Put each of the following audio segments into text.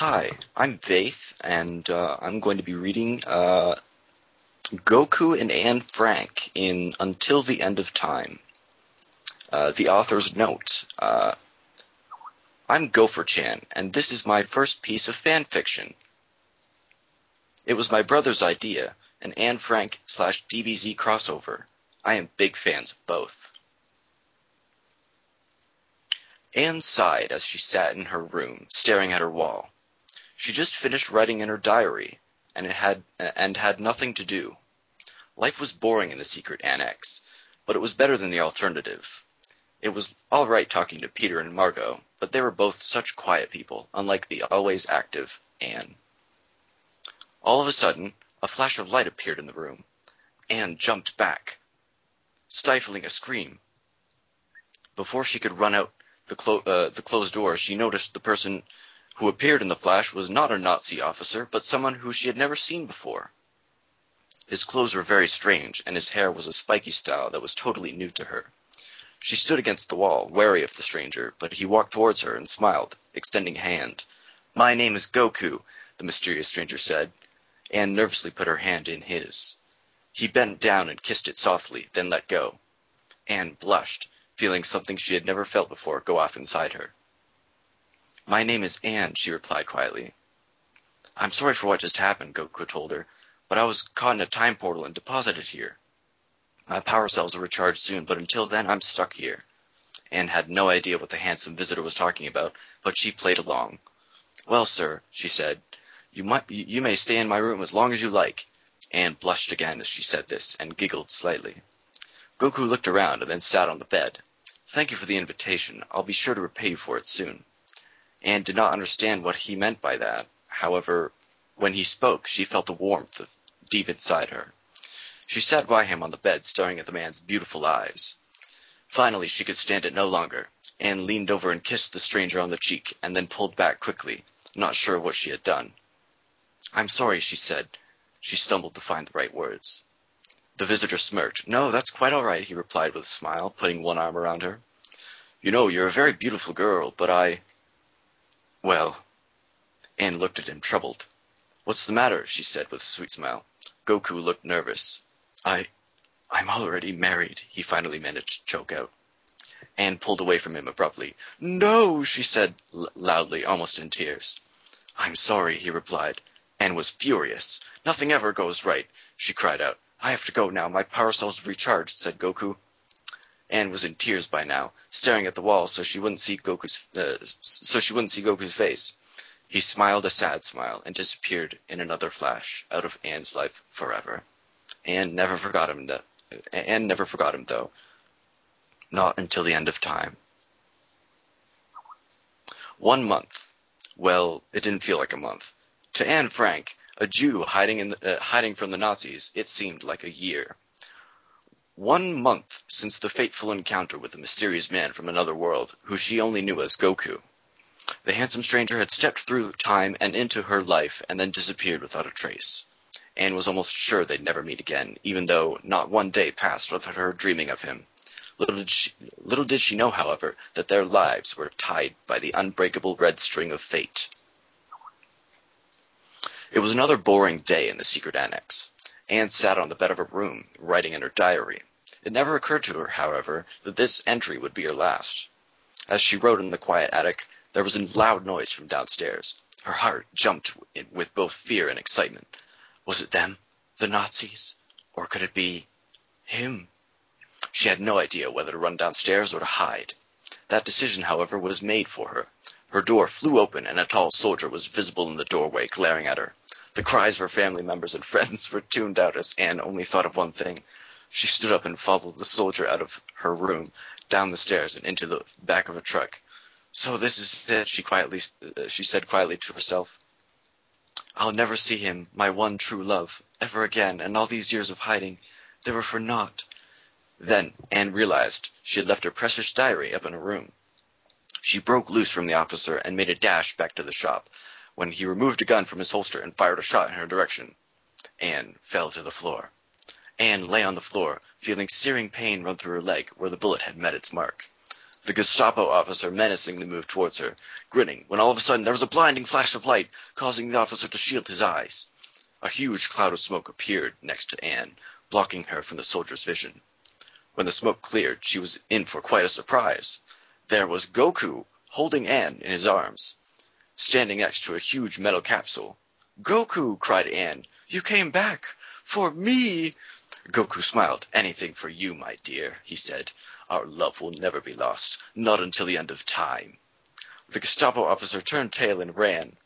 Hi, I'm Veith, and I'm going to be reading Goku and Anne Frank in Until the End of Time. The author's note. I'm Gopher-chan, and this is my first piece of fan fiction. It was my brother's idea, an Anne Frank / DBZ crossover. I am big fans of both. Anne sighed as she sat in her room, staring at her wall. She just finished writing in her diary, and had nothing to do. Life was boring in the secret annex, but it was better than the alternative. It was all right talking to Peter and Margot, but they were both such quiet people, unlike the always active Anne. All of a sudden, a flash of light appeared in the room. Anne jumped back, stifling a scream. Before she could run out the closed door, she noticed the person who appeared in the flash was not a Nazi officer, but someone who she had never seen before. His clothes were very strange, and his hair was a spiky style that was totally new to her. She stood against the wall, wary of the stranger, but he walked towards her and smiled, extending a hand. "My name is Goku," the mysterious stranger said. Anne nervously put her hand in his. He bent down and kissed it softly, then let go. Anne blushed, feeling something she had never felt before go off inside her. "My name is Anne," she replied quietly. "I'm sorry for what just happened," Goku told her, "but I was caught in a time portal and deposited here. My power cells will recharge soon, but until then I'm stuck here." Anne had no idea what the handsome visitor was talking about, but she played along. "Well, sir," she said, you may stay in my room as long as you like." Anne blushed again as she said this, and giggled slightly. Goku looked around and then sat on the bed. "Thank you for the invitation. I'll be sure to repay you for it soon." Anne did not understand what he meant by that. However, when he spoke, she felt a warmth deep inside her. She sat by him on the bed, staring at the man's beautiful eyes. Finally, she could stand it no longer. Anne leaned over and kissed the stranger on the cheek, and then pulled back quickly, not sure what she had done. "I'm sorry," she said. She stumbled to find the right words. The visitor smirked. "No, that's quite all right," he replied with a smile, putting one arm around her. "You know, you're a very beautiful girl, but Well." Anne looked at him, troubled. "What's the matter?" she said with a sweet smile. Goku looked nervous. I'm already married," he finally managed to choke out. Anne pulled away from him abruptly. "No," she said loudly, almost in tears. "I'm sorry," he replied. Anne was furious. "Nothing ever goes right," she cried out. "I have to go now. My power cells have recharged," said Goku. Anne was in tears by now, staring at the wall so she wouldn't see Goku's face. He smiled a sad smile and disappeared in another flash out of Anne's life forever. Anne never forgot him, though. Not until the end of time. 1 month. Well, it didn't feel like a month. To Anne Frank, a Jew hiding from the Nazis, it seemed like a year. 1 month since the fateful encounter with the mysterious man from another world, who she only knew as Goku. The handsome stranger had stepped through time and into her life and then disappeared without a trace. Anne was almost sure they'd never meet again, even though not one day passed without her dreaming of him. Little did she know, however, that their lives were tied by the unbreakable red string of fate. It was another boring day in the secret annex. Anne sat on the bed of her room, writing in her diary. It never occurred to her, however, that this entry would be her last. As she wrote in the quiet attic, there was a loud noise from downstairs. Her heart jumped with both fear and excitement. Was it them, the Nazis? Or could it be him? She had no idea whether to run downstairs or to hide. That decision, however, was made for her. Her door flew open, and a tall soldier was visible in the doorway, glaring at her. The cries of her family members and friends were tuned out as Anne only thought of one thing. She stood up and followed the soldier out of her room, down the stairs, and into the back of a truck. "So this is it," she said quietly to herself. "I'll never see him, my one true love, ever again, and all these years of hiding, they were for naught." Then Anne realized she had left her precious diary up in her room. She broke loose from the officer and made a dash back to the shop, when he removed a gun from his holster and fired a shot in her direction. Anne fell to the floor. Anne lay on the floor, feeling searing pain run through her leg where the bullet had met its mark. The Gestapo officer menacingly moved towards her, grinning, when all of a sudden there was a blinding flash of light, causing the officer to shield his eyes. A huge cloud of smoke appeared next to Anne, blocking her from the soldier's vision. When the smoke cleared, she was in for quite a surprise. There was Goku, holding Anne in his arms, standing next to a huge metal capsule. "Goku!" cried Anne. "You came back! For me!" Goku smiled. "Anything for you, my dear," he said. "Our love will never be lost, not until the end of time." The Gestapo officer turned tail and ran,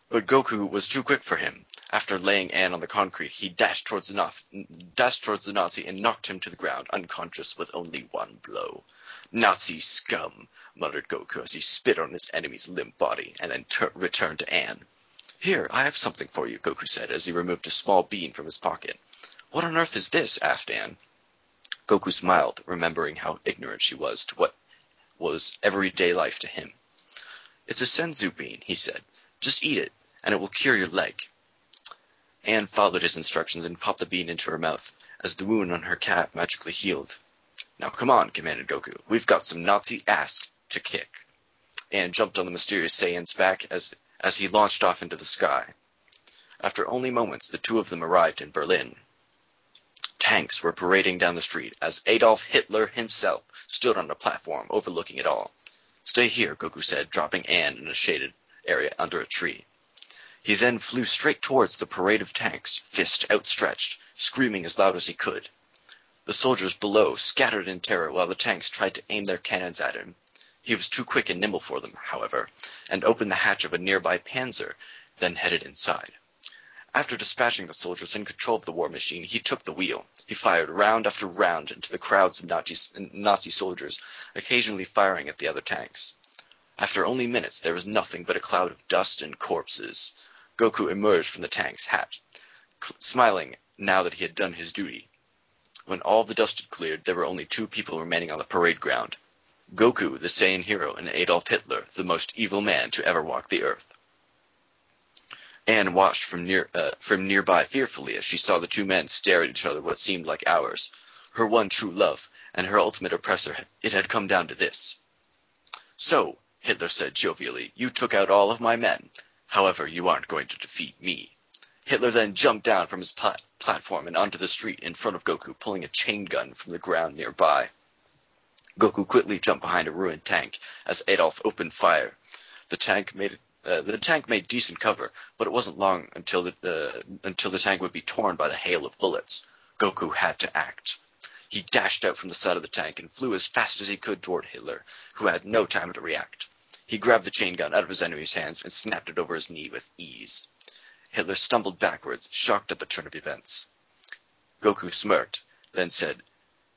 but Goku was too quick for him. After laying Anne on the concrete, he dashed towards the Nazi and knocked him to the ground, unconscious with only one blow. "Nazi scum," muttered Goku as he spit on his enemy's limp body, and then returned to Anne. "Here, I have something for you," Goku said as he removed a small bean from his pocket. "What on earth is this?" asked Anne. Goku smiled, remembering how ignorant she was to what was everyday life to him. "It's a senzu bean," he said. "Just eat it, and it will cure your leg." Anne followed his instructions and popped the bean into her mouth, as the wound on her calf magically healed. "Now come on," commanded Goku. "We've got some Nazi ass to kick." Anne jumped on the mysterious Saiyan's back as he launched off into the sky. After only moments, the two of them arrived in Berlin. Tanks were parading down the street as Adolf Hitler himself stood on a platform overlooking it all. "Stay here," Goku said, dropping Anne in a shaded area under a tree. He then flew straight towards the parade of tanks, fist outstretched, screaming as loud as he could. The soldiers below scattered in terror while the tanks tried to aim their cannons at him. He was too quick and nimble for them, however, and opened the hatch of a nearby Panzer, then headed inside. After dispatching the soldiers in control of the war machine, he took the wheel. He fired round after round into the crowds of Nazi soldiers, occasionally firing at the other tanks. After only minutes, there was nothing but a cloud of dust and corpses. Goku emerged from the tank's hatch, smiling now that he had done his duty. When all the dust had cleared, there were only two people remaining on the parade ground: Goku, the Saiyan hero, and Adolf Hitler, the most evil man to ever walk the earth. Anne watched from nearby fearfully as she saw the two men stare at each other what seemed like hours. Her one true love, and her ultimate oppressor, it had come down to this. "So," Hitler said jovially, "you took out all of my men. However, you aren't going to defeat me." Hitler then jumped down from his platform and onto the street in front of Goku, pulling a chain gun from the ground nearby. Goku quickly jumped behind a ruined tank as Adolf opened fire. The tank made decent cover, but it wasn't long until the tank would be torn by the hail of bullets. Goku had to act. He dashed out from the side of the tank and flew as fast as he could toward Hitler, who had no time to react. He grabbed the chain gun out of his enemy's hands and snapped it over his knee with ease. Hitler stumbled backwards, shocked at the turn of events. Goku smirked, then said,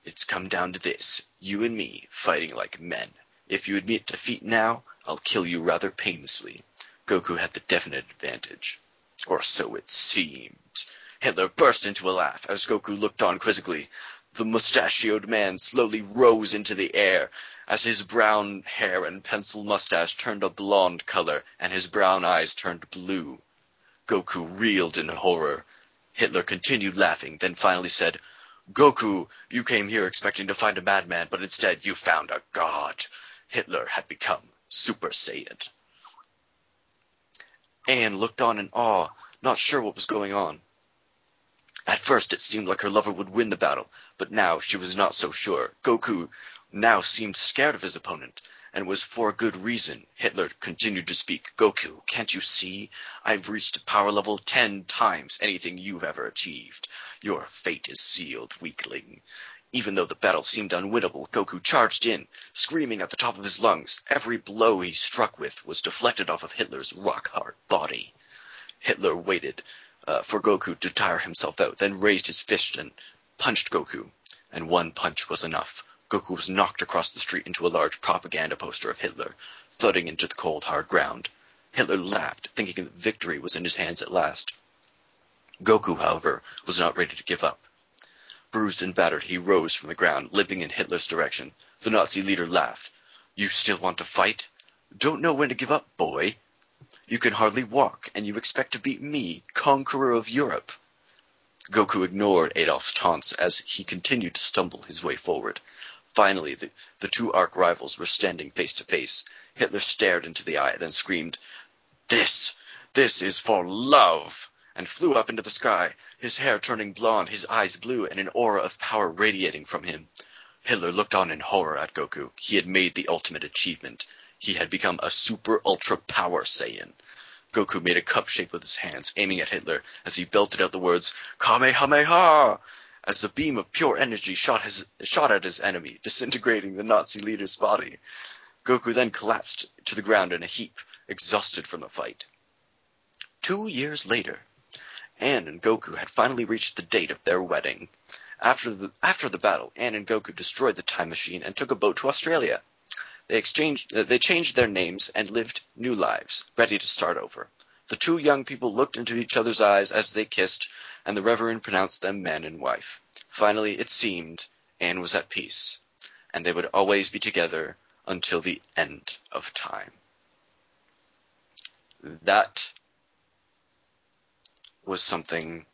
"It's come down to this, you and me, fighting like men. If you admit defeat now, I'll kill you rather painlessly." Goku had the definite advantage. Or so it seemed. Hitler burst into a laugh as Goku looked on quizzically. The mustachioed man slowly rose into the air as his brown hair and pencil mustache turned a blonde color and his brown eyes turned blue. Goku reeled in horror. Hitler continued laughing, then finally said, "Goku, you came here expecting to find a madman, but instead you found a god." Hitler had become Super Saiyan. Anne looked on in awe, not sure what was going on. At first it seemed like her lover would win the battle, but now she was not so sure. Goku now seemed scared of his opponent, and was for good reason. Hitler continued to speak. "Goku, can't you see? I've reached a power level 10 times anything you've ever achieved. Your fate is sealed, weakling." Even though the battle seemed unwinnable, Goku charged in, screaming at the top of his lungs. Every blow he struck with was deflected off of Hitler's rock-hard body. Hitler waited for Goku to tire himself out, then raised his fist and punched Goku, and one punch was enough. Goku was knocked across the street into a large propaganda poster of Hitler, thudding into the cold, hard ground. Hitler laughed, thinking that victory was in his hands at last. Goku, however, was not ready to give up. Bruised and battered, he rose from the ground, limping in Hitler's direction. The Nazi leader laughed. "You still want to fight? Don't know when to give up, boy. You can hardly walk, and you expect to beat me, conqueror of Europe." Goku ignored Adolf's taunts as he continued to stumble his way forward. Finally, the two arch-rivals were standing face to face. Hitler stared into the eye, then screamed, This is for love! And flew up into the sky, his hair turning blonde, his eyes blue, and an aura of power radiating from him. Hitler looked on in horror at Goku. He had made the ultimate achievement. He had become a super-ultra power Saiyan. Goku made a cup shape with his hands, aiming at Hitler as he belted out the words, Kamehameha! As a beam of pure energy shot at his enemy, disintegrating the Nazi leader's body. Goku then collapsed to the ground in a heap, exhausted from the fight. 2 years later, Anne and Goku had finally reached the date of their wedding. After the battle, Anne and Goku destroyed the time machine and took a boat to Australia. They changed their names and lived new lives, ready to start over. The two young people looked into each other's eyes as they kissed, and the Reverend pronounced them man and wife. Finally, it seemed, Anne was at peace, and they would always be together until the end of time. That was something